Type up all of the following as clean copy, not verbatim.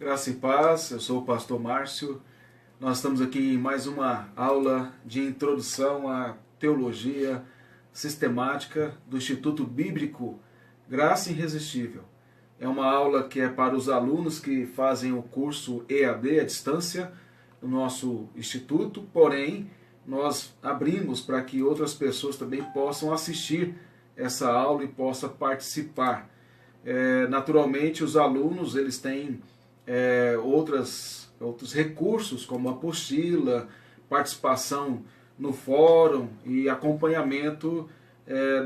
Graça e paz, eu sou o pastor Márcio. Nós estamos aqui em mais uma aula de introdução à teologia sistemática do Instituto Bíblico Graça Irresistível. É uma aula que é para os alunos que fazem o curso EAD à distância no nosso instituto, porém nós abrimos para que outras pessoas também possam assistir essa aula e possam participar. Naturalmente os alunos eles têm outros recursos, como apostila, participação no fórum e acompanhamento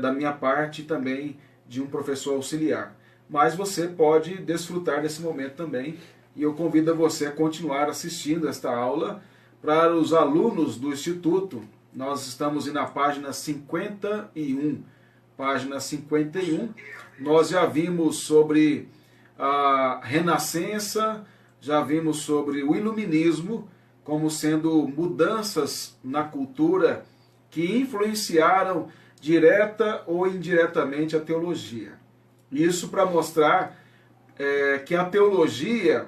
da minha parte também de um professor auxiliar. Mas você pode desfrutar desse momento também e eu convido você a continuar assistindo esta aula. Para os alunos do Instituto, nós estamos na página 51. Página 51, nós já vimos sobre a Renascença, já vimos sobre o Iluminismo, como sendo mudanças na cultura que influenciaram direta ou indiretamente a teologia. Isso para mostrar que a teologia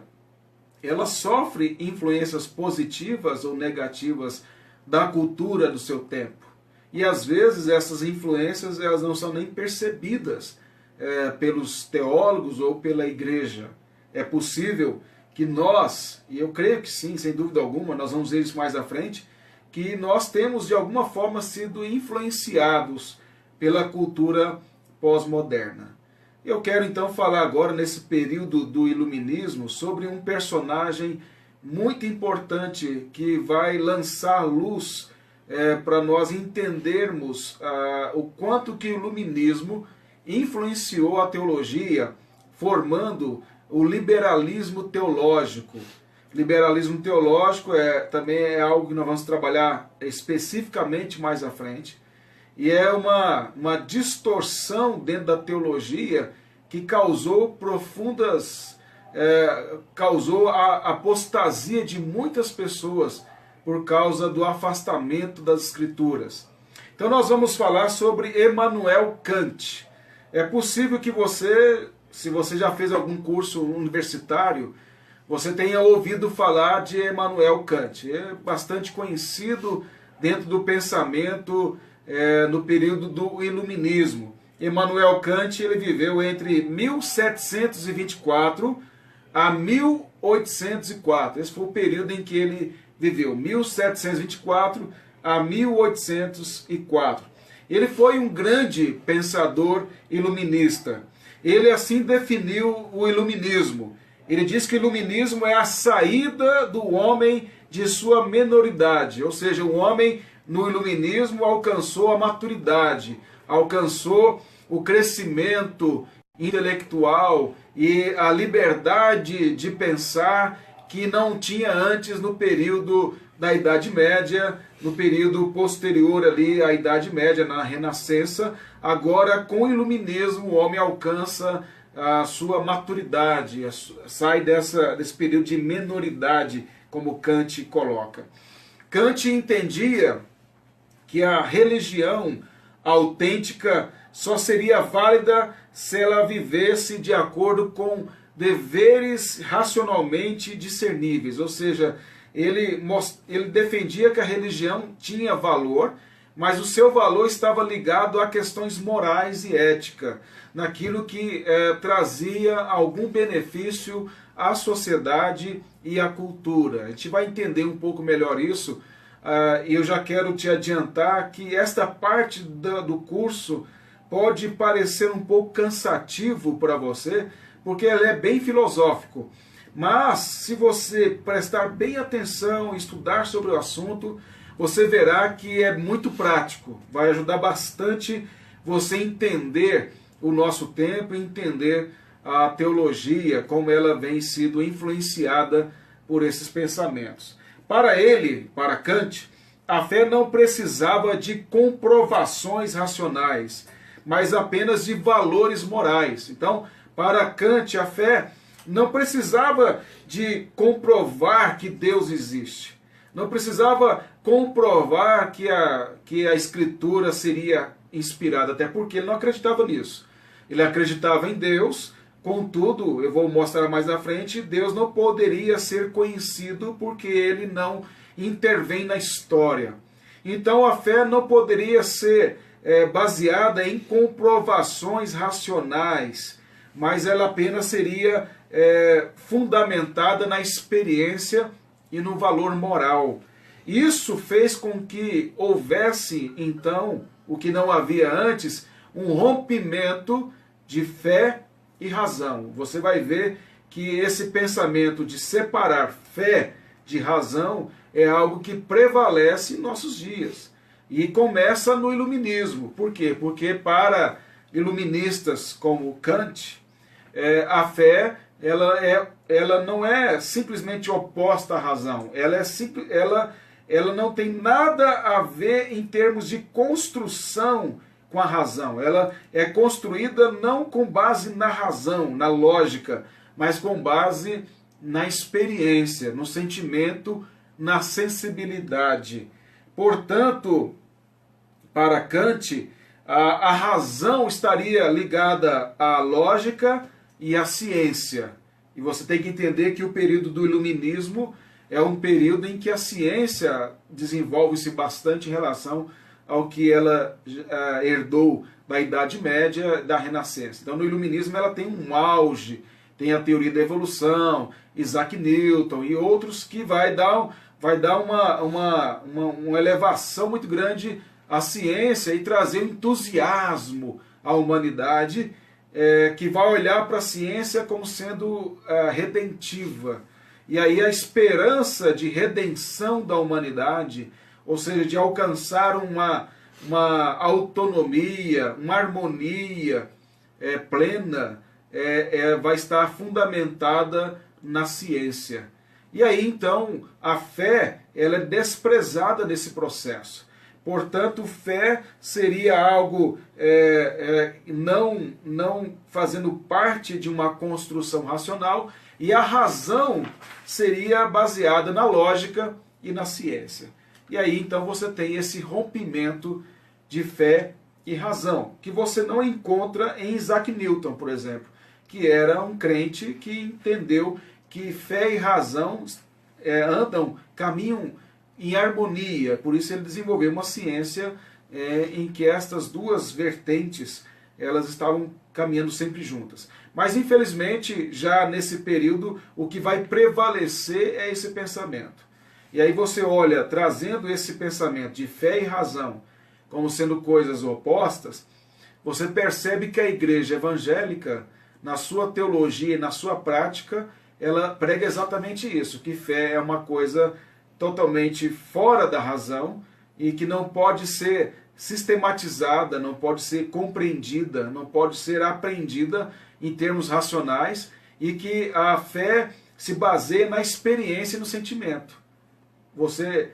ela sofre influências positivas ou negativas da cultura do seu tempo. E às vezes essas influências elas não são nem percebidas pelos teólogos ou pela igreja. É possível que nós, e eu creio que sim, sem dúvida alguma, nós vamos ver isso mais à frente, que nós temos de alguma forma sido influenciados pela cultura pós-moderna. Eu quero então falar agora, nesse período do Iluminismo, sobre um personagem muito importante que vai lançar luz para nós entendermos o quanto que o Iluminismo influenciou a teologia, formando o liberalismo teológico. Liberalismo teológico também é algo que nós vamos trabalhar especificamente mais à frente. E é uma distorção dentro da teologia que causou causou a apostasia de muitas pessoas por causa do afastamento das Escrituras. Então nós vamos falar sobre Immanuel Kant. É possível que você, se você já fez algum curso universitário, você tenha ouvido falar de Immanuel Kant. É bastante conhecido dentro do pensamento no período do Iluminismo. Immanuel Kant ele viveu entre 1724 a 1804. Esse foi o período em que ele viveu, 1724 a 1804. Ele foi um grande pensador iluminista. Ele assim definiu o iluminismo. Ele diz que o iluminismo é a saída do homem de sua menoridade, ou seja, o homem no iluminismo alcançou a maturidade, alcançou o crescimento intelectual e a liberdade de pensar que não tinha antes no período da Idade Média, no período posterior ali à Idade Média, na Renascença. Agora, com o Iluminismo, o homem alcança a sua maturidade, sai desse período de menoridade, como Kant coloca. Kant entendia que a religião autêntica só seria válida se ela vivesse de acordo com deveres racionalmente discerníveis, ou seja, ele defendia que a religião tinha valor, mas o seu valor estava ligado a questões morais e ética, naquilo que trazia algum benefício à sociedade e à cultura. A gente vai entender um pouco melhor isso, e eu já quero te adiantar que esta parte do curso pode parecer um pouco cansativo para você, porque ele é bem filosófico. Mas, se você prestar bem atenção e estudar sobre o assunto, você verá que é muito prático. Vai ajudar bastante você entender o nosso tempo e entender a teologia, como ela vem sido influenciada por esses pensamentos. Para ele, para Kant, a fé não precisava de comprovações racionais, mas apenas de valores morais. Então, para Kant, a fé não precisava de comprovar que Deus existe. Não precisava comprovar que a Escritura seria inspirada, até porque ele não acreditava nisso. Ele acreditava em Deus, Contudo, eu vou mostrar mais à frente, Deus não poderia ser conhecido porque ele não intervém na história. Então a fé não poderia ser baseada em comprovações racionais, mas ela apenas seria fundamentada na experiência e no valor moral. Isso fez com que houvesse, então, o que não havia antes, um rompimento de fé e razão. Você vai ver que esse pensamento de separar fé de razão é algo que prevalece em nossos dias. E começa no iluminismo. Por quê? Porque para iluministas como Kant, a fé ela não é simplesmente oposta à razão. Ela não tem nada a ver em termos de construção com a razão. Ela é construída não com base na razão, na lógica, mas com base na experiência, no sentimento, na sensibilidade. Portanto, para Kant, a razão estaria ligada à lógica e à ciência. E você tem que entender que o período do iluminismo é um período em que a ciência desenvolve-se bastante em relação ao que ela herdou da Idade Média, da Renascença. Então, no iluminismo ela tem um auge, tem a teoria da evolução, Isaac Newton e outros que vai dar uma elevação muito grande à ciência e trazer um entusiasmo à humanidade, que vai olhar para a ciência como sendo redentiva. E aí a esperança de redenção da humanidade, ou seja, de alcançar uma autonomia, uma harmonia plena, vai estar fundamentada na ciência. E aí então a fé ela é desprezada nesse processo. Portanto, fé seria algo não fazendo parte de uma construção racional, e a razão seria baseada na lógica e na ciência. E aí então você tem esse rompimento de fé e razão, que você não encontra em Isaac Newton, por exemplo, que era um crente que entendeu que fé e razão caminham em harmonia. Por isso ele desenvolveu uma ciência em que estas duas vertentes elas estavam caminhando sempre juntas. Mas infelizmente já nesse período o que vai prevalecer é esse pensamento. E aí você olha, trazendo esse pensamento de fé e razão como sendo coisas opostas, você percebe que a igreja evangélica, na sua teologia e na sua prática, ela prega exatamente isso, que fé é uma coisa totalmente fora da razão e que não pode ser sistematizada, não pode ser compreendida, não pode ser aprendida em termos racionais, e que a fé se baseia na experiência e no sentimento. Você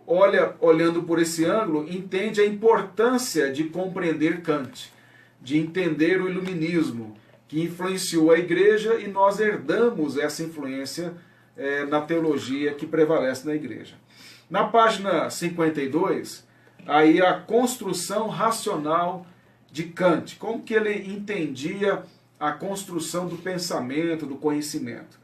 olhando por esse ângulo, entende a importância de compreender Kant, de entender o iluminismo, que influenciou a igreja, e nós herdamos essa influência na teologia que prevalece na igreja. Na página 52, aí a construção racional de Kant, como que ele entendia a construção do pensamento, do conhecimento.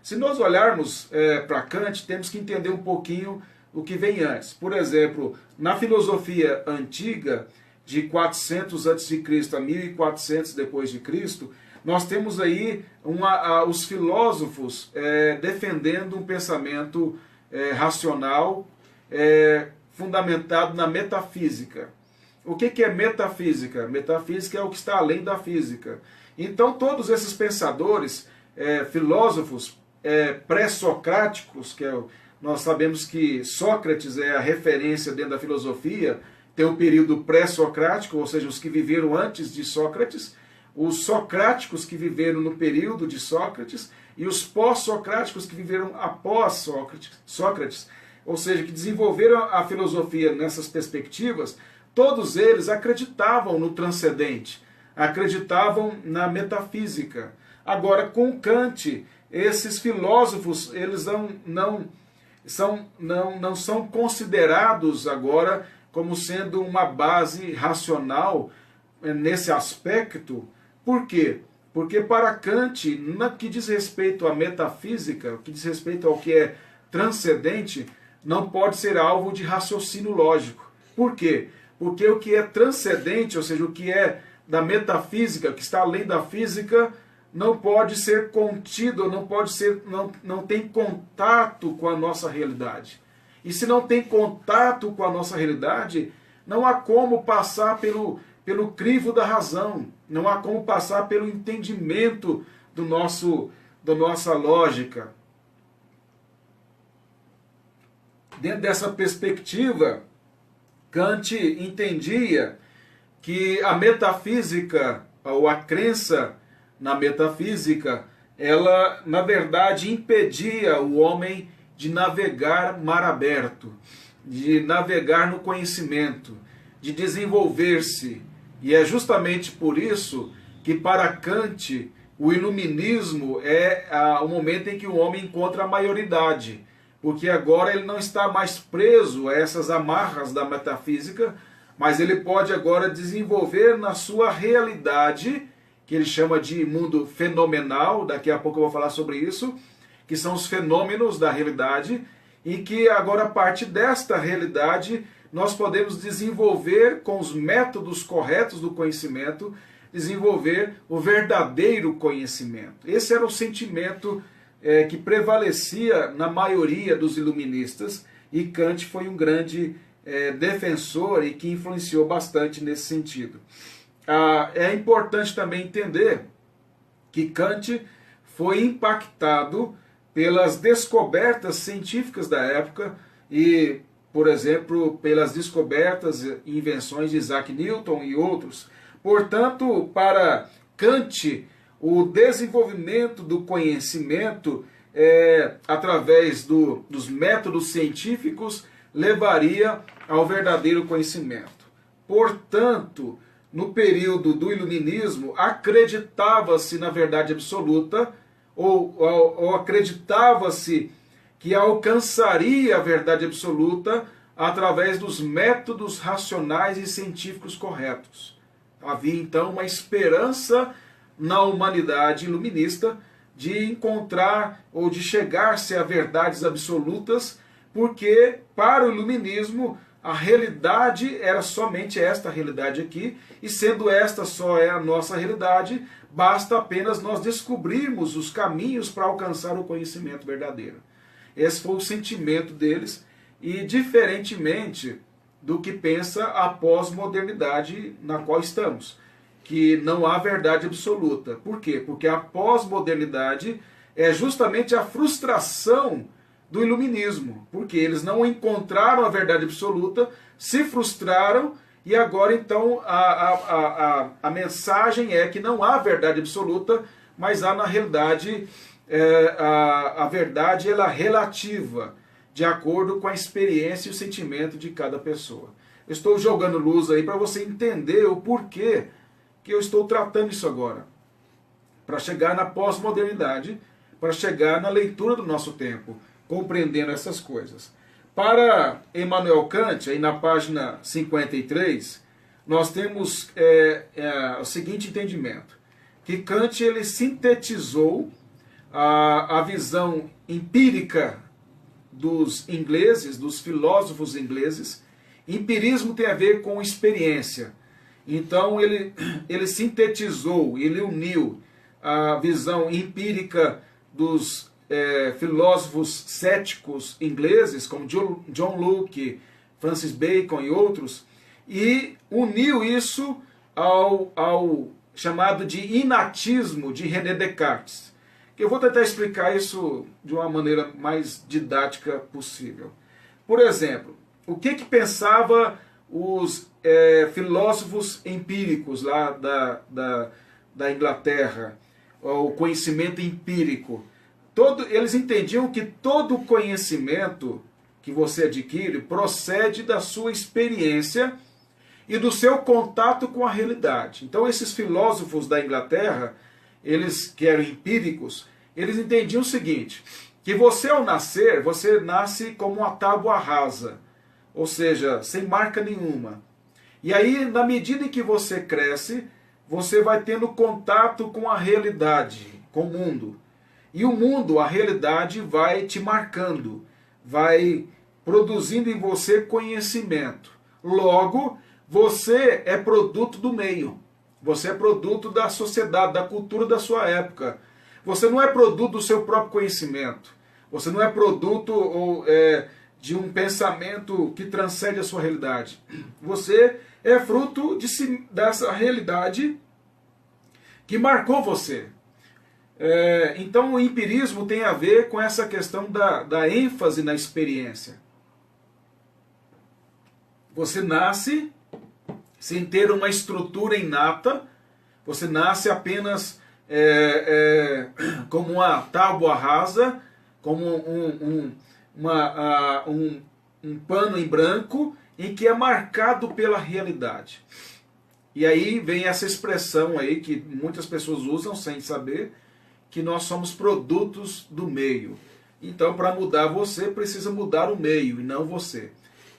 Se nós olharmos para Kant, temos que entender um pouquinho o que vem antes. Por exemplo, na filosofia antiga, de 400 a.C. a 1400 depois de Cristo, nós temos aí os filósofos defendendo um pensamento racional fundamentado na metafísica. O que é metafísica? Metafísica é o que está além da física. Então todos esses pensadores, filósofos pré-socráticos, nós sabemos que Sócrates é a referência dentro da filosofia, tem o período pré-socrático, ou seja, os que viveram antes de Sócrates, os socráticos que viveram no período de Sócrates e os pós-socráticos que viveram após Sócrates, ou seja, que desenvolveram a filosofia nessas perspectivas. Todos eles acreditavam no transcendente, acreditavam na metafísica. Agora, com Kant, esses filósofos eles não são considerados agora como sendo uma base racional nesse aspecto. Por quê? Porque para Kant, no que diz respeito à metafísica, o que diz respeito ao que é transcendente, não pode ser alvo de raciocínio lógico. Por quê? Porque o que é transcendente, ou seja, o que é da metafísica, que está além da física, não pode ser contido, não tem contato com a nossa realidade. E se não tem contato com a nossa realidade, não há como passar pelo crivo da razão, não há como passar pelo entendimento da nossa lógica. Dentro dessa perspectiva, Kant entendia que a metafísica, ou a crença na metafísica, ela, na verdade, impedia o homem de navegar mar aberto, de navegar no conhecimento, de desenvolver-se. E é justamente por isso que, para Kant, o iluminismo é o momento em que o homem encontra a maioridade, porque agora ele não está mais preso a essas amarras da metafísica, mas ele pode agora desenvolver na sua realidade, que ele chama de mundo fenomenal, daqui a pouco eu vou falar sobre isso, que são os fenômenos da realidade, e que agora, a partir desta realidade, nós podemos desenvolver com os métodos corretos do conhecimento, desenvolver o verdadeiro conhecimento. Esse era o sentimento que prevalecia na maioria dos iluministas, e Kant foi um grande defensor e que influenciou bastante nesse sentido. É importante também entender que Kant foi impactado pelas descobertas científicas da época e, por exemplo, pelas descobertas e invenções de Isaac Newton e outros. Portanto, para Kant, o desenvolvimento do conhecimento através dos métodos científicos levaria ao verdadeiro conhecimento. Portanto, no período do iluminismo, acreditava-se na verdade absoluta, ou acreditava-se que alcançaria a verdade absoluta através dos métodos racionais e científicos corretos. Havia então uma esperança na humanidade iluminista de encontrar ou de chegar-se a verdades absolutas, porque para o iluminismo a realidade era somente esta realidade aqui, e sendo esta só a nossa realidade, basta apenas nós descobrirmos os caminhos para alcançar o conhecimento verdadeiro. Esse foi o sentimento deles, e diferentemente do que pensa a pós-modernidade na qual estamos, que não há verdade absoluta. Por quê? Porque a pós-modernidade é justamente a frustração do iluminismo, porque eles não encontraram a verdade absoluta, se frustraram, e agora então a mensagem é que não há verdade absoluta, mas há na realidade a verdade ela é relativa, de acordo com a experiência e o sentimento de cada pessoa. Eu estou jogando luz aí para você entender o porquê que eu estou tratando isso agora, para chegar na pós-modernidade, para chegar na leitura do nosso tempo, compreendendo essas coisas. Para Immanuel Kant, aí na página 53, nós temos o seguinte entendimento, que Kant ele sintetizou a visão empírica dos ingleses, dos filósofos ingleses. Empirismo tem a ver com experiência. Então ele sintetizou, ele uniu a visão empírica dos filósofos céticos ingleses, como John Locke, Francis Bacon e outros, e uniu isso ao chamado de inatismo de René Descartes. Eu vou tentar explicar isso de uma maneira mais didática possível. Por exemplo, o que pensava os filósofos empíricos lá da Inglaterra, o conhecimento empírico? Eles entendiam que todo conhecimento que você adquire procede da sua experiência e do seu contato com a realidade. Então esses filósofos da Inglaterra, eles que eram empíricos, eles entendiam o seguinte, que você ao nascer, você nasce como uma tábua rasa, ou seja, sem marca nenhuma. E aí, na medida em que você cresce, você vai tendo contato com a realidade, com o mundo. E o mundo, a realidade, vai te marcando, vai produzindo em você conhecimento. Logo, você é produto do meio. Você é produto da sociedade, da cultura da sua época. Você não é produto do seu próprio conhecimento. Você não é produto de um pensamento que transcende a sua realidade. Você é fruto dessa realidade que marcou você. Então o empirismo tem a ver com essa questão da ênfase na experiência. Você nasce sem ter uma estrutura inata, você nasce apenas como uma tábua rasa, como um pano em branco, em que é marcado pela realidade. E aí vem essa expressão aí que muitas pessoas usam sem saber, que nós somos produtos do meio. Então, para mudar você, precisa mudar o meio e não você,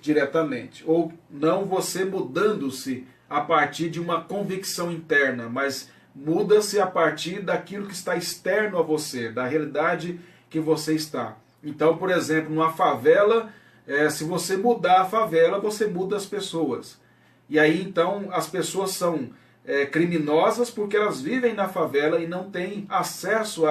diretamente. Ou não você mudando-se a partir de uma convicção interna, mas muda-se a partir daquilo que está externo a você, da realidade que você está. Então, por exemplo, numa favela, se você mudar a favela, você muda as pessoas. E aí, então, as pessoas são criminosas porque elas vivem na favela e não têm acesso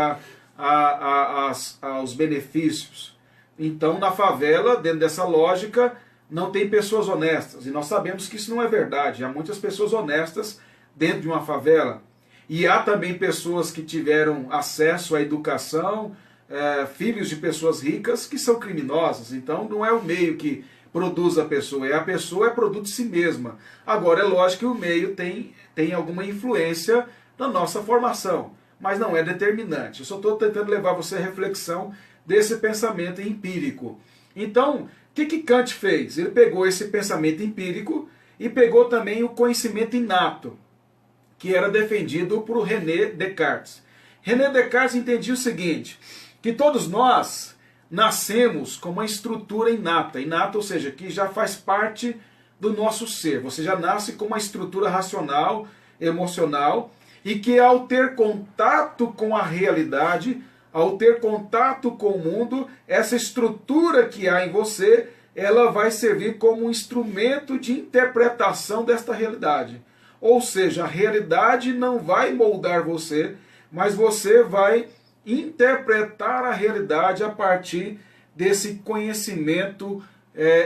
aos benefícios. Então, na favela, dentro dessa lógica, não tem pessoas honestas. E nós sabemos que isso não é verdade. Há muitas pessoas honestas dentro de uma favela. E há também pessoas que tiveram acesso à educação, filhos de pessoas ricas que são criminosas. Então, não é o meio que produz a pessoa é produto de si mesma. Agora, é lógico que o meio tem alguma influência na nossa formação, mas não é determinante. Eu só estou tentando levar você à reflexão desse pensamento empírico. Então, o que Kant fez? Ele pegou esse pensamento empírico e pegou também o conhecimento inato, que era defendido por René Descartes. René Descartes entendia o seguinte, que todos nós nascemos com uma estrutura inata, ou seja, que já faz parte do nosso ser. Você já nasce com uma estrutura racional, emocional, e que ao ter contato com a realidade, ao ter contato com o mundo, essa estrutura que há em você, ela vai servir como um instrumento de interpretação desta realidade. Ou seja, a realidade não vai moldar você, mas você vai interpretar a realidade a partir desse conhecimento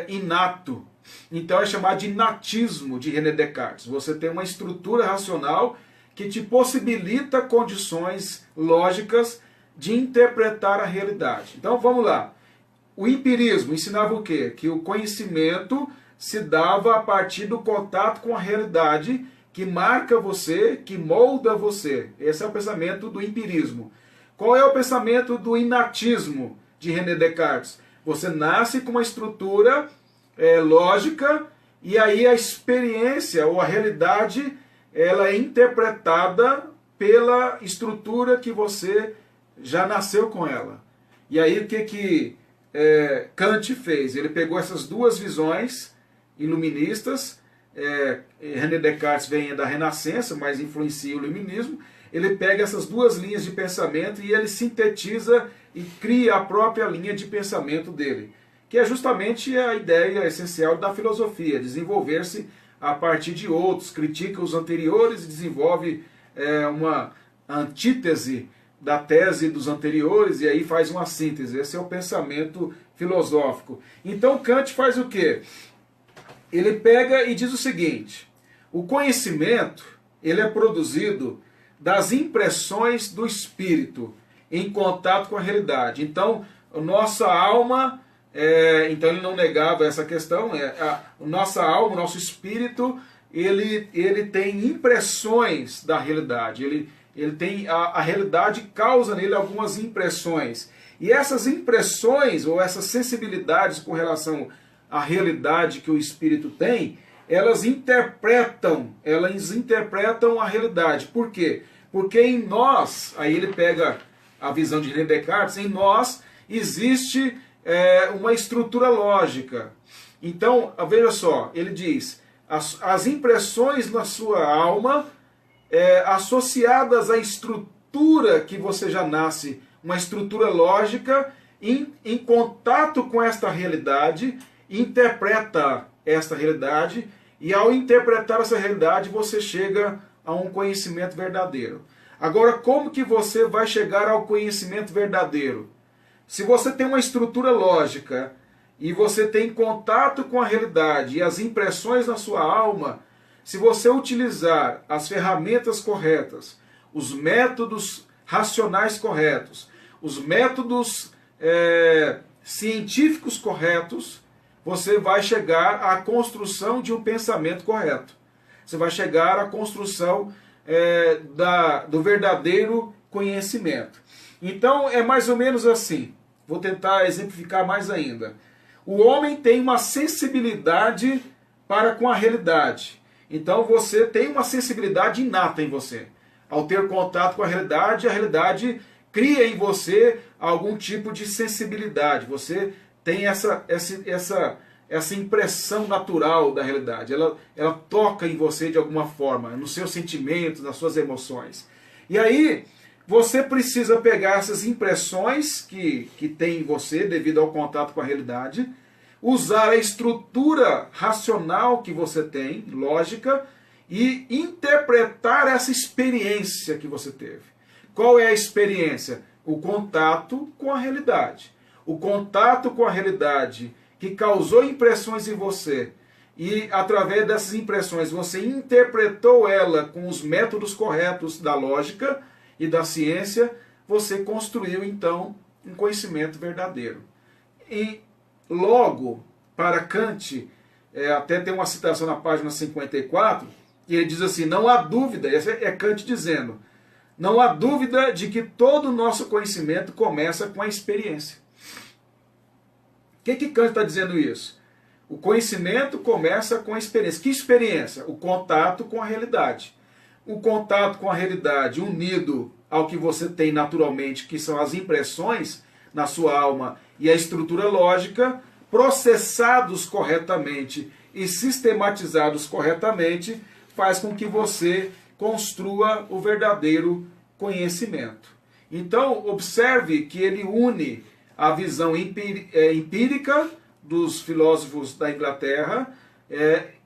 inato. Então é chamado de inatismo de René Descartes. Você tem uma estrutura racional que te possibilita condições lógicas de interpretar a realidade. Então vamos lá. O empirismo ensinava o quê? Que o conhecimento se dava a partir do contato com a realidade que marca você, que molda você. Esse é o pensamento do empirismo. Qual é o pensamento do inatismo de René Descartes? Você nasce com uma estrutura lógica e aí a experiência ou a realidade ela é interpretada pela estrutura que você já nasceu com ela. E aí o que Kant fez? Ele pegou essas duas visões iluministas. René Descartes vem da Renascença, mas influencia o iluminismo. Ele pega essas duas linhas de pensamento e ele sintetiza e cria a própria linha de pensamento dele, que é justamente a ideia essencial da filosofia, desenvolver-se a partir de outros, critica os anteriores e desenvolve uma antítese da tese dos anteriores e aí faz uma síntese. Esse é o pensamento filosófico. Então Kant faz o quê? Ele pega e diz o seguinte, o conhecimento ele é produzido das impressões do espírito em contato com a realidade. Então, a nossa alma, então ele não negava essa questão, nossa alma, o nosso espírito, ele tem impressões da realidade, ele tem a realidade causa nele algumas impressões. E essas impressões, ou essas sensibilidades com relação à realidade que o espírito tem, elas interpretam a realidade. Por quê? Porque em nós, aí ele pega a visão de René Descartes, em nós existe uma estrutura lógica. Então, veja só, ele diz, as impressões na sua alma, associadas à estrutura que você já nasce, uma estrutura lógica, em contato com esta realidade, interpreta esta realidade, e ao interpretar essa realidade você chega a um conhecimento verdadeiro. Agora, como que você vai chegar ao conhecimento verdadeiro? Se você tem uma estrutura lógica e você tem contato com a realidade e as impressões na sua alma, se você utilizar as ferramentas corretas, os métodos racionais corretos, os métodos científicos corretos, você vai chegar à construção de um pensamento correto. Você vai chegar à construção do verdadeiro conhecimento. Então é mais ou menos assim. Vou tentar exemplificar mais ainda. O homem tem uma sensibilidade para com a realidade. Então você tem uma sensibilidade inata em você. Ao ter contato com a realidade cria em você algum tipo de sensibilidade. Você tem essa impressão natural da realidade. Ela toca em você de alguma forma, nos seus sentimentos, nas suas emoções. E aí você precisa pegar essas impressões que tem em você devido ao contato com a realidade, usar a estrutura racional que você tem, lógica, e interpretar essa experiência que você teve. Qual é a experiência? O contato com a realidade. O contato com a realidade que causou impressões em você, e através dessas impressões você interpretou ela com os métodos corretos da lógica e da ciência, você construiu então um conhecimento verdadeiro. E logo, para Kant, até tem uma citação na página 54, e ele diz assim: não há dúvida, esse é Kant dizendo, não há dúvida de que todo o nosso conhecimento começa com a experiência. O que Kant está dizendo isso? O conhecimento começa com a experiência. Que experiência? O contato com a realidade. O contato com a realidade unido ao que você tem naturalmente, que são as impressões na sua alma e a estrutura lógica, processados corretamente e sistematizados corretamente, faz com que você construa o verdadeiro conhecimento. Então, observe que ele une a visão empírica dos filósofos da Inglaterra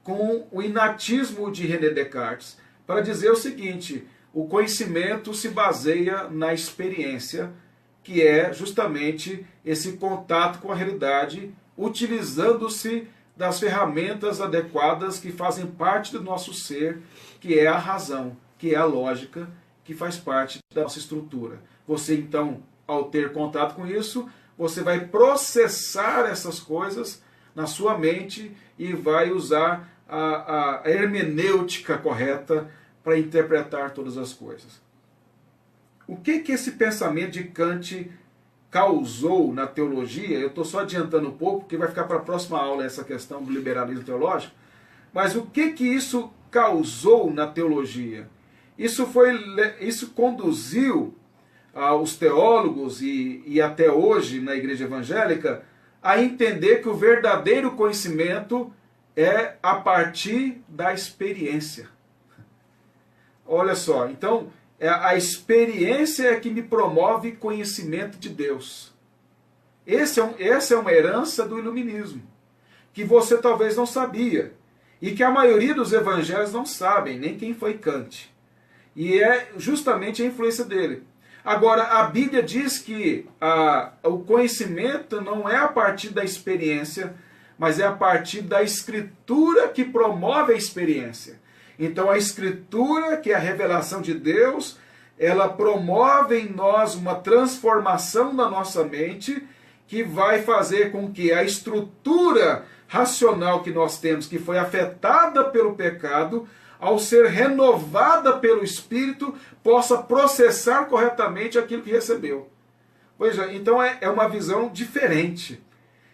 com o inatismo de René Descartes, para dizer o seguinte: o conhecimento se baseia na experiência, que é justamente esse contato com a realidade, utilizando-se das ferramentas adequadas que fazem parte do nosso ser, que é a razão, que é a lógica, que faz parte da nossa estrutura. Você, então, ao ter contato com isso, você vai processar essas coisas na sua mente e vai usar a hermenêutica correta para interpretar todas as coisas. O que esse pensamento de Kant causou na teologia? Eu estou só adiantando um pouco, porque vai ficar para a próxima aula essa questão do liberalismo teológico. Mas o que isso causou na teologia? Isso conduziu os teólogos e até hoje na igreja evangélica a entender que o verdadeiro conhecimento é a partir da experiência. Olha só, então a experiência é que me promove conhecimento de Deus. Essa é uma herança do iluminismo, que você talvez não sabia, e que a maioria dos evangelhos não sabem, nem quem foi Kant. E é justamente a influência dele. Agora, a Bíblia diz que o conhecimento não é a partir da experiência, mas é a partir da Escritura que promove a experiência. Então, a Escritura, que é a revelação de Deus, ela promove em nós uma transformação da nossa mente, que vai fazer com que a estrutura racional que nós temos, que foi afetada pelo pecado, ao ser renovada pelo Espírito, possa processar corretamente aquilo que recebeu. Veja, então é uma visão diferente.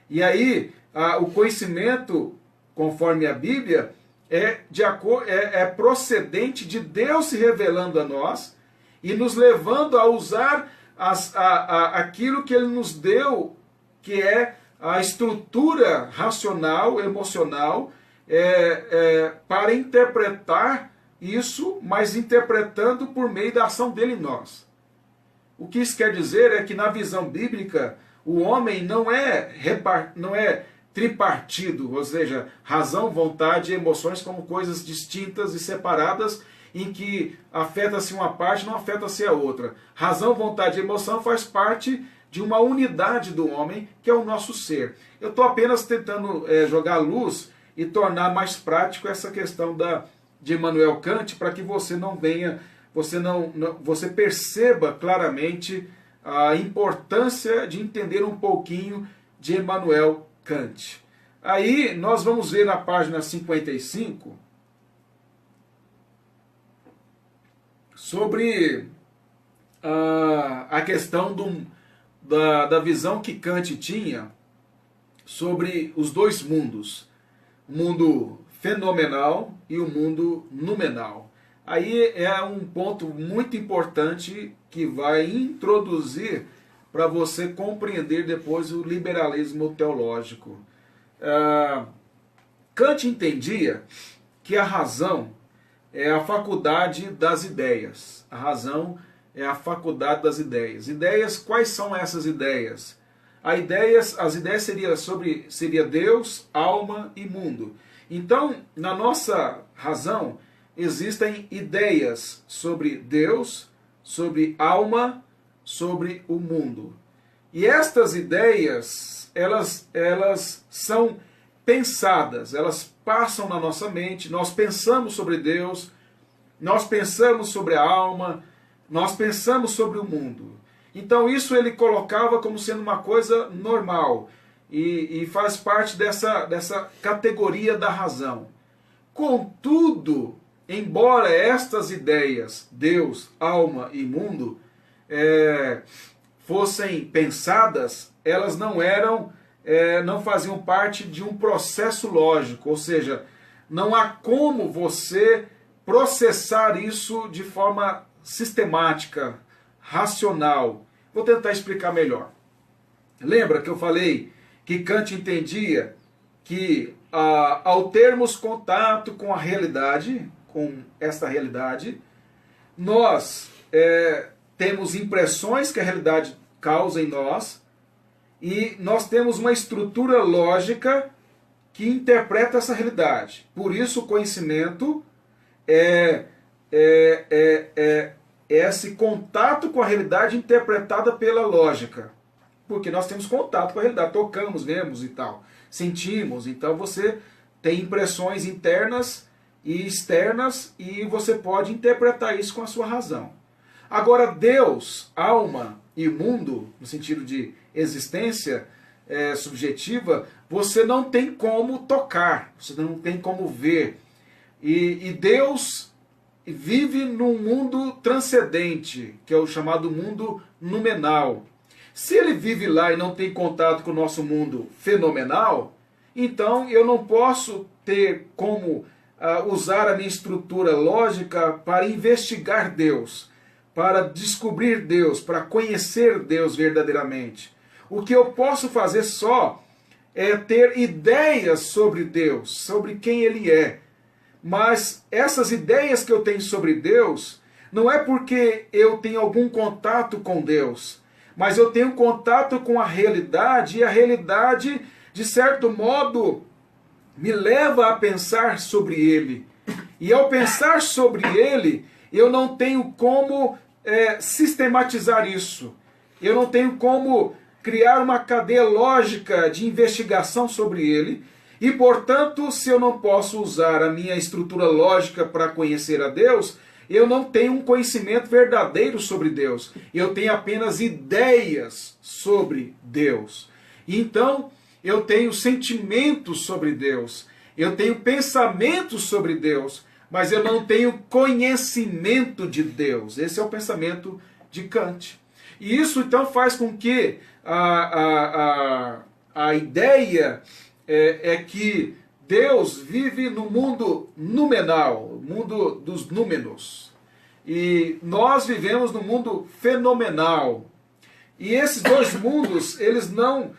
E aí, o conhecimento, conforme a Bíblia, é procedente de Deus se revelando a nós e nos levando a usar aquilo que Ele nos deu, que é a estrutura racional, emocional, para interpretar isso, mas interpretando por meio da ação dele em nós. O que isso quer dizer é que na visão bíblica, o homem não é tripartido, ou seja, razão, vontade e emoções como coisas distintas e separadas, em que afeta-se uma parte, não afeta-se a outra. Razão, vontade e emoção faz parte de uma unidade do homem, que é o nosso ser. Eu estou apenas tentando jogar luz e tornar mais prático essa questão de Immanuel Kant, para que você não venha, você perceba claramente a importância de entender um pouquinho de Immanuel Kant. Aí nós vamos ver na página 55 sobre a questão da visão que Kant tinha sobre os dois mundos, o mundo fenomenal e o mundo noumenal. Aí é um ponto muito importante que vai introduzir para você compreender depois o liberalismo teológico. Kant entendia que a razão é a faculdade das ideias. A razão é a faculdade das ideias. Ideias, quais são essas ideias? As ideias seria Deus, alma e mundo. Então, na nossa razão, existem ideias sobre Deus, sobre alma, sobre o mundo. E estas ideias, elas são pensadas, elas passam na nossa mente, nós pensamos sobre Deus, nós pensamos sobre a alma, nós pensamos sobre o mundo. Então isso ele colocava como sendo uma coisa normal e faz parte dessa categoria da razão. Contudo, embora estas ideias, Deus, alma e mundo, fossem pensadas, elas não faziam parte de um processo lógico, ou seja, não há como você processar isso de forma sistemática, racional. Vou tentar explicar melhor. Lembra que eu falei que Kant entendia que ao termos contato com a realidade, com esta realidade, nós temos impressões que a realidade causa em nós e nós temos uma estrutura lógica que interpreta essa realidade. Por isso o conhecimento é esse contato com a realidade interpretada pela lógica. Porque nós temos contato com a realidade, tocamos, vemos e tal, sentimos. Então você tem impressões internas e externas e você pode interpretar isso com a sua razão. Agora Deus, alma e mundo, no sentido de existência subjetiva, você não tem como tocar, você não tem como ver. E Deus vive num mundo transcendente, que é o chamado mundo noumenal. Se ele vive lá e não tem contato com o nosso mundo fenomenal, então eu não posso ter como usar a minha estrutura lógica para investigar Deus, para descobrir Deus, para conhecer Deus verdadeiramente. O que eu posso fazer só é ter ideias sobre Deus, sobre quem Ele é. Mas essas ideias que eu tenho sobre Deus, não é porque eu tenho algum contato com Deus, mas eu tenho contato com a realidade, e a realidade, de certo modo, me leva a pensar sobre Ele. E ao pensar sobre Ele, eu não tenho como sistematizar isso. Eu não tenho como criar uma cadeia lógica de investigação sobre Ele. E, portanto, se eu não posso usar a minha estrutura lógica para conhecer a Deus, eu não tenho um conhecimento verdadeiro sobre Deus. Eu tenho apenas ideias sobre Deus. Então, eu tenho sentimentos sobre Deus. Eu tenho pensamentos sobre Deus. Mas eu não tenho conhecimento de Deus. Esse é o pensamento de Kant. E isso, então, faz com que a ideia é que Deus vive no mundo noumenal, mundo dos númenos. E nós vivemos no mundo fenomenal. E esses dois mundos, eles não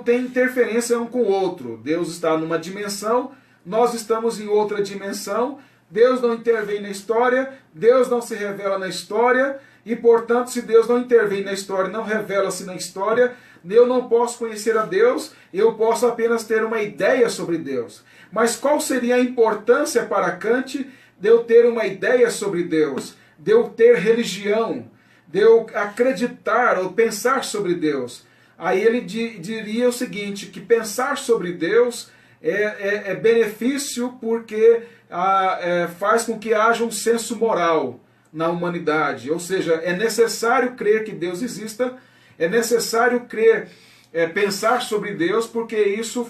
têm interferência um com o outro. Deus está numa dimensão, nós estamos em outra dimensão, Deus não intervém na história, Deus não se revela na história, e portanto, se Deus não intervém na história, não revela-se na história, eu não posso conhecer a Deus, eu posso apenas ter uma ideia sobre Deus. Mas qual seria a importância para Kant de eu ter uma ideia sobre Deus, de eu ter religião, de eu acreditar ou pensar sobre Deus? Aí ele diria o seguinte, que pensar sobre Deus é benefício porque faz com que haja um senso moral na humanidade. Ou seja, é necessário crer que Deus exista, é necessário crer, pensar sobre Deus, porque isso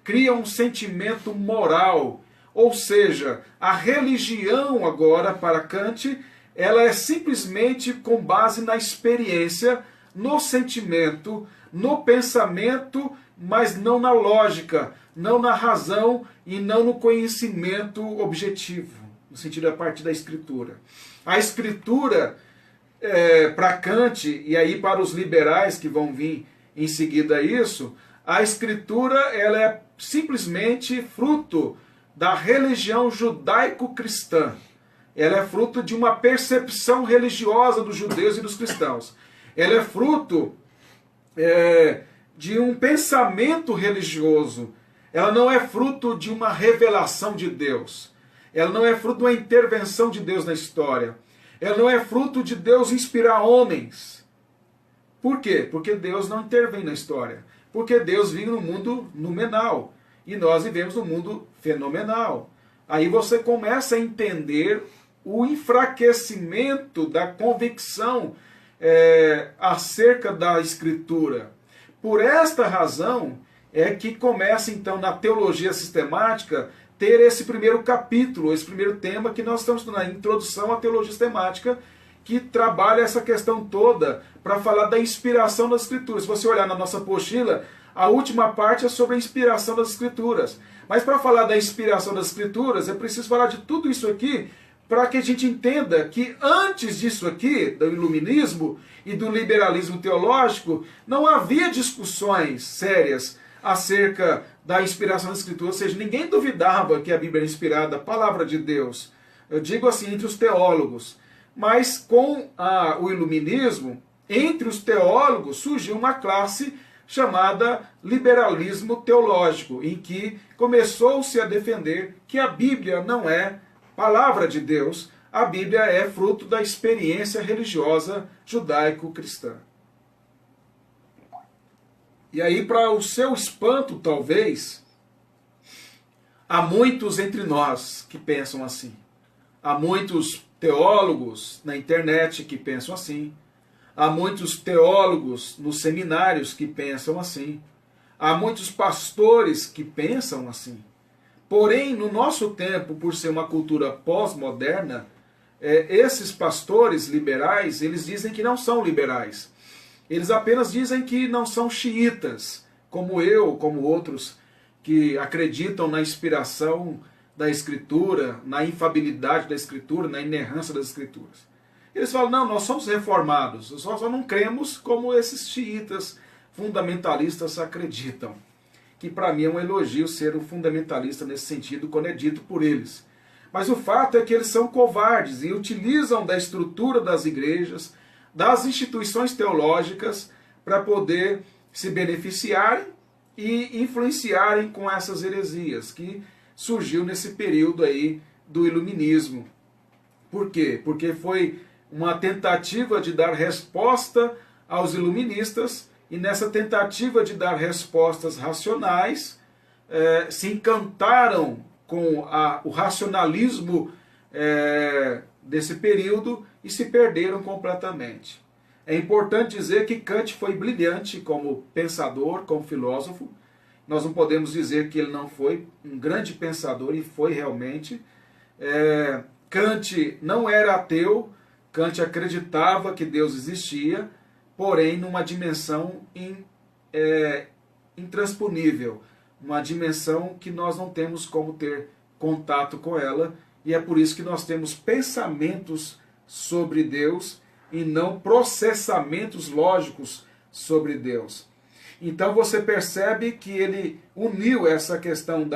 cria um sentimento moral. Ou seja, a religião agora, para Kant, ela é simplesmente com base na experiência, no sentimento, no pensamento, mas não na lógica, não na razão e não no conhecimento objetivo, no sentido a partir da Escritura. A Escritura, para Kant, e aí para os liberais que vão vir em seguida a isso, a Escritura ela é simplesmente fruto da religião judaico-cristã. Ela é fruto de uma percepção religiosa dos judeus e dos cristãos. Ela é fruto de um pensamento religioso. Ela não é fruto de uma revelação de Deus. Ela não é fruto de uma intervenção de Deus na história. Ela não é fruto de Deus inspirar homens. Por quê? Porque Deus não intervém na história. Porque Deus vive no mundo noumenal. E nós vivemos no mundo fenomenal. Aí você começa a entender o enfraquecimento da convicção acerca da Escritura. Por esta razão é que começa então na teologia sistemática ter esse primeiro capítulo, esse primeiro tema que nós estamos na introdução à teologia sistemática, que trabalha essa questão toda para falar da inspiração das Escrituras. Se você olhar na nossa apostila, a última parte é sobre a inspiração das Escrituras. Mas para falar da inspiração das Escrituras, é preciso falar de tudo isso aqui para que a gente entenda que antes disso aqui, do iluminismo e do liberalismo teológico, não havia discussões sérias acerca da inspiração das Escrituras, ou seja, ninguém duvidava que a Bíblia era inspirada, a palavra de Deus. Eu digo assim, entre os teólogos. Mas com o iluminismo, entre os teólogos surgiu uma classe chamada liberalismo teológico, em que começou-se a defender que a Bíblia não é palavra de Deus, a Bíblia é fruto da experiência religiosa judaico-cristã. E aí, para o seu espanto, talvez, há muitos entre nós que pensam assim. Há muitos teólogos na internet que pensam assim. Há muitos teólogos nos seminários que pensam assim. Há muitos pastores que pensam assim. Porém, no nosso tempo, por ser uma cultura pós-moderna, esses pastores liberais, eles dizem que não são liberais. Eles apenas dizem que não são xiitas, como eu, como outros que acreditam na inspiração da Escritura, na infabilidade da Escritura, na inerrância das Escrituras. Eles falam, não, nós somos reformados, só não cremos como esses xiitas fundamentalistas acreditam. Que para mim é um elogio ser um fundamentalista nesse sentido quando é dito por eles. Mas o fato é que eles são covardes e utilizam da estrutura das igrejas, das instituições teológicas, para poder se beneficiarem e influenciarem com essas heresias que surgiu nesse período aí do iluminismo. Por quê? Porque foi uma tentativa de dar resposta aos iluministas, e nessa tentativa de dar respostas racionais, se encantaram com o racionalismo desse período e se perderam completamente. É importante dizer que Kant foi brilhante como pensador, como filósofo. Nós não podemos dizer que ele não foi um grande pensador, e foi realmente. Kant não era ateu, Kant acreditava que Deus existia, porém numa dimensão intransponível, uma dimensão que nós não temos como ter contato com ela, e é por isso que nós temos pensamentos sobre Deus e não processamentos lógicos sobre Deus. Então você percebe que ele uniu essa questão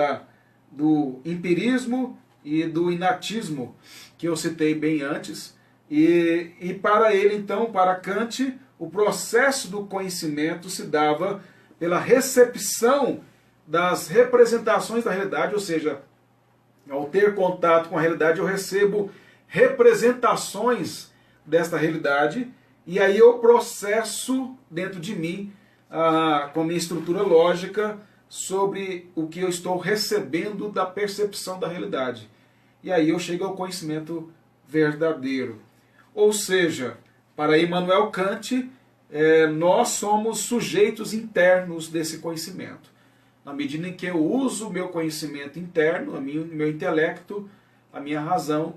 do empirismo e do inatismo, que eu citei bem antes. E para ele, então, para Kant, o processo do conhecimento se dava pela recepção das representações da realidade, ou seja, ao ter contato com a realidade, eu recebo representações desta realidade, e aí eu processo dentro de mim, com a minha estrutura lógica, sobre o que eu estou recebendo da percepção da realidade. E aí eu chego ao conhecimento verdadeiro. Ou seja, para Immanuel Kant, nós somos sujeitos internos desse conhecimento. Na medida em que eu uso o meu conhecimento interno, o meu intelecto, a minha razão,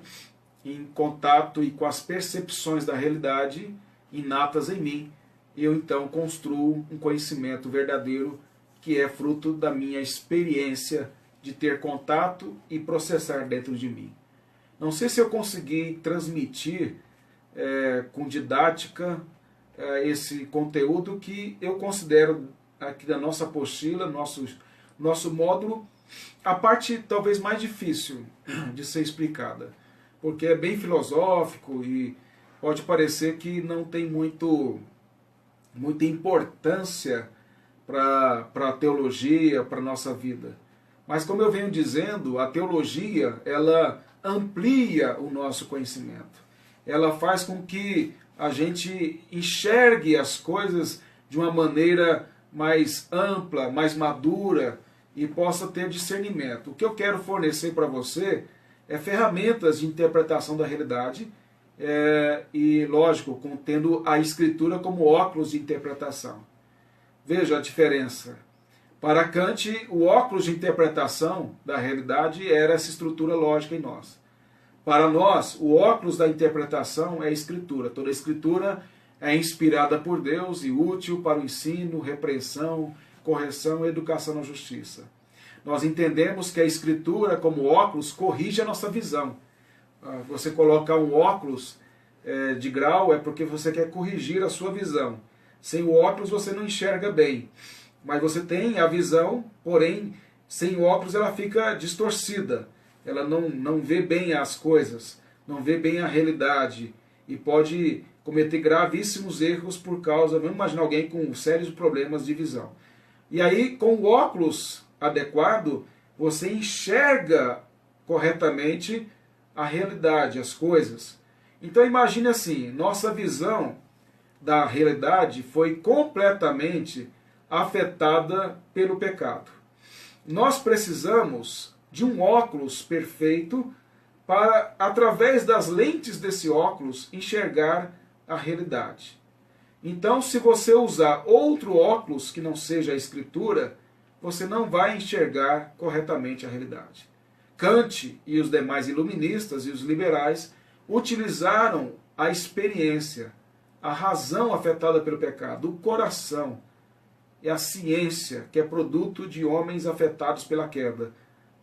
em contato e com as percepções da realidade inatas em mim, eu então construo um conhecimento verdadeiro que é fruto da minha experiência de ter contato e processar dentro de mim. Não sei se eu consegui transmitir com didática esse conteúdo que eu considero aqui da nossa apostila, nosso módulo, a parte talvez mais difícil de ser explicada, porque é bem filosófico e pode parecer que não tem muita importância para a teologia, para a nossa vida. Mas como eu venho dizendo, a teologia, ela amplia o nosso conhecimento. Ela faz com que a gente enxergue as coisas de uma maneira mais ampla, mais madura e possa ter discernimento. O que eu quero fornecer para você é ferramentas de interpretação da realidade e, lógico, tendo a Escritura como óculos de interpretação. Veja a diferença. Para Kant, o óculos de interpretação da realidade era essa estrutura lógica em nós. Para nós, o óculos da interpretação é a Escritura. Toda a Escritura é inspirada por Deus e útil para o ensino, repreensão, correção e educação na justiça. Nós entendemos que a Escritura, como óculos, corrige a nossa visão. Você colocar um óculos de grau é porque você quer corrigir a sua visão. Sem o óculos você não enxerga bem. Mas você tem a visão, porém, sem o óculos ela fica distorcida. Ela não vê bem as coisas, não vê bem a realidade e pode cometer gravíssimos erros por causa, vamos imaginar alguém com sérios problemas de visão. E aí, com o óculos adequado, você enxerga corretamente a realidade, as coisas. Então imagine assim, nossa visão da realidade foi completamente afetada pelo pecado. Nós precisamos de um óculos perfeito para, através das lentes desse óculos, enxergar a realidade. Então, se você usar outro óculos que não seja a Escritura, você não vai enxergar corretamente a realidade. Kant e os demais iluministas e os liberais utilizaram a experiência, a razão afetada pelo pecado, o coração e a ciência, que é produto de homens afetados pela queda,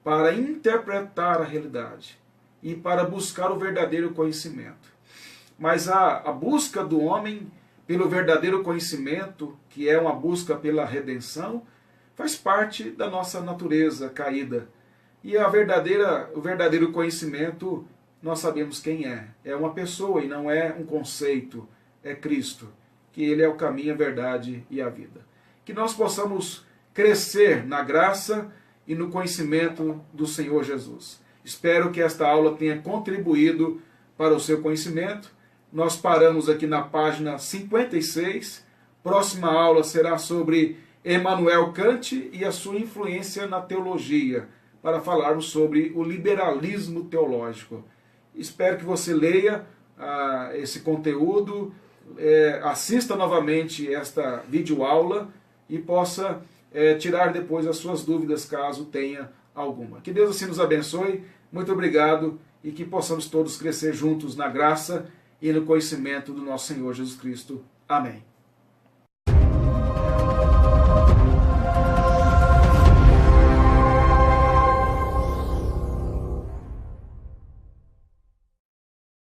para interpretar a realidade e para buscar o verdadeiro conhecimento. Mas a busca do homem pelo verdadeiro conhecimento, que é uma busca pela redenção, faz parte da nossa natureza caída. E o verdadeiro conhecimento, nós sabemos quem é. É uma pessoa e não é um conceito, é Cristo, que Ele é o caminho, a verdade e a vida. Que nós possamos crescer na graça e no conhecimento do Senhor Jesus. Espero que esta aula tenha contribuído para o seu conhecimento. Nós paramos aqui na página 56. Próxima aula será sobre Immanuel Kant e a sua influência na teologia, para falarmos sobre o liberalismo teológico. Espero que você leia esse conteúdo, assista novamente esta videoaula e possa tirar depois as suas dúvidas, caso tenha alguma. Que Deus assim nos abençoe, muito obrigado, e que possamos todos crescer juntos na graça e no conhecimento do nosso Senhor Jesus Cristo. Amém.